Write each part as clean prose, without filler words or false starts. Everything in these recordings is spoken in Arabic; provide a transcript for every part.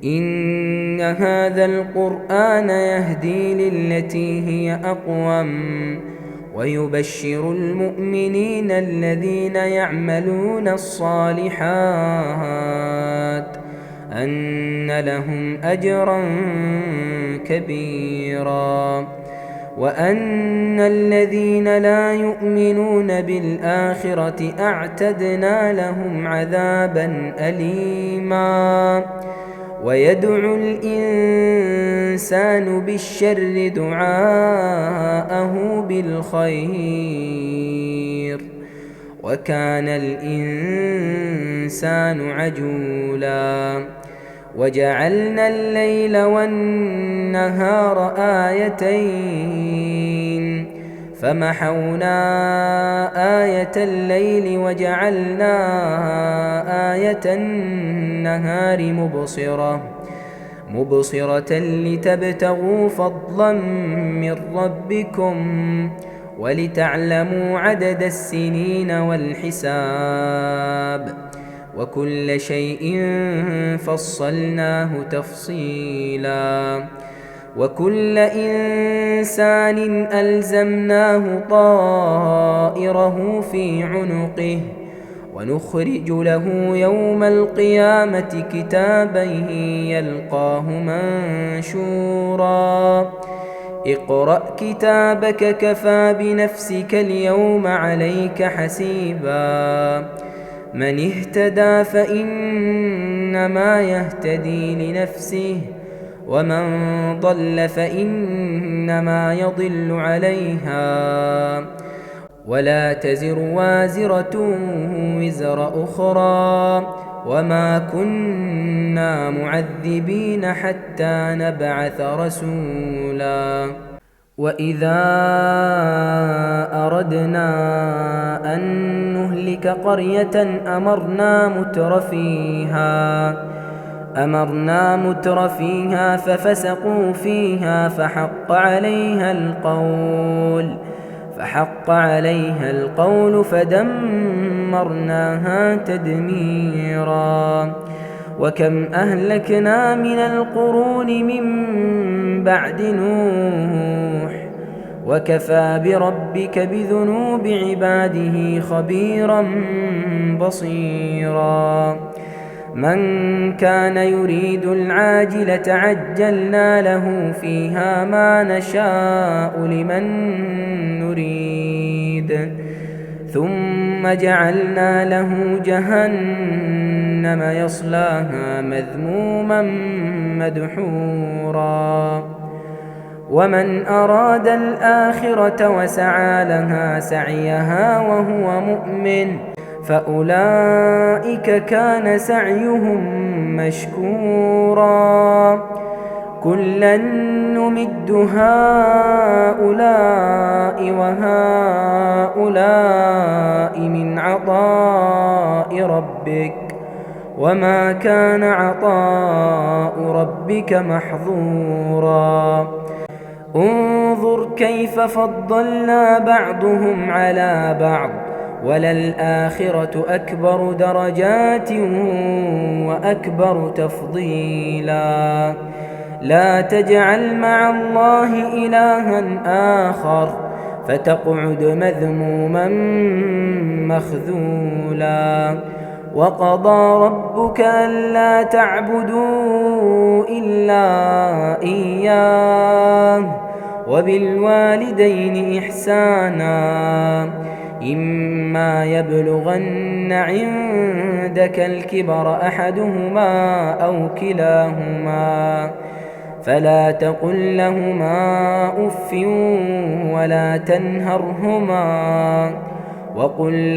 إن هذا القرآن يهدي للتي هي أقوم ويبشر المؤمنين الذين يعملون الصالحات أن لهم أجرا كبيرا وأن الذين لا يؤمنون بالآخرة أعتدنا لهم عذابا أليما ويدعو الإنسان بالشر دعاءه بالخير وكان الإنسان عجولا وجعلنا الليل والنهار آيتين فمحونا آية الليل وجعلنا آية النهار مبصرة لتبتغوا فضلا من ربكم ولتعلموا عدد السنين والحساب وكل شيء فصلناه تفصيلا وكل إنسان ألزمناه طائره في عنقه ونخرج له يوم القيامة كتابا يلقاه منشورا اقرأ كتابك كفى بنفسك اليوم عليك حسيبا من اهتدى فإنما يهتدي لنفسه ومن ضل فإنما يضل عليها ولا تزر وازرة وزر أخرى وما كنا معذبين حتى نبعث رسولا وإذا أردنا أن نهلك قرية أمرنا متر فيها ففسقوا فيها فحق عليها القول فدمرناها تدميرا وكم أهلكنا من القرون من بعد نوح وكفى بربك بذنوب عباده خبيرا بصيرا من كان يريد العاجلة عجلنا له فيها ما نشاء لمن نريد ثم جعلنا له جهنم يصلاها مذموما مدحورا ومن أراد الآخرة وسعى لها سعيها وهو مؤمن فأولئك كان سعيهم مشكورا كلا نمد هؤلاء وهؤلاء من عطاء ربك وما كان عطاء ربك محظورا انظر كيف فضلنا بعضهم على بعض وللآخرة أكبر درجات وأكبر تفضيلا لا تجعل مع الله إلها آخر فتقعد مذموما مخذولا وقضى ربك ألا تعبدوا إلا إياه وبالوالدين إحسانا إما يبلغن عندك الكبر أحدهما أو كلاهما فلا تقل لهما أف ولا تنهرهما وقل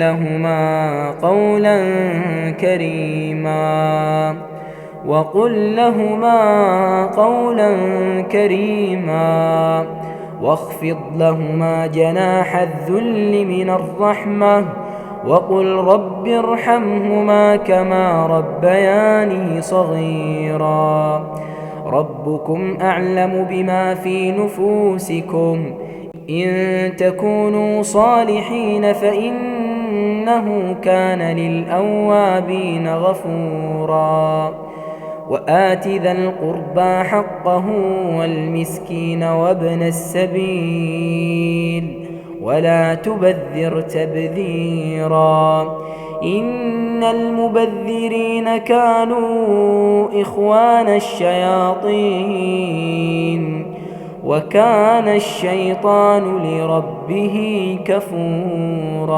لهما قولا كريما واخفض لهما جناح الذل من الرحمة وقل رب ارحمهما كما ربياني صغيرا ربكم أعلم بما في نفوسكم إن تكونوا صالحين فإنه كان للأوابين غفورا وآت ذا القربى حقه والمسكين وابن السبيل ولا تبذر تبذيرا إن المبذرين كانوا إخوان الشياطين وكان الشيطان لربه كفورا.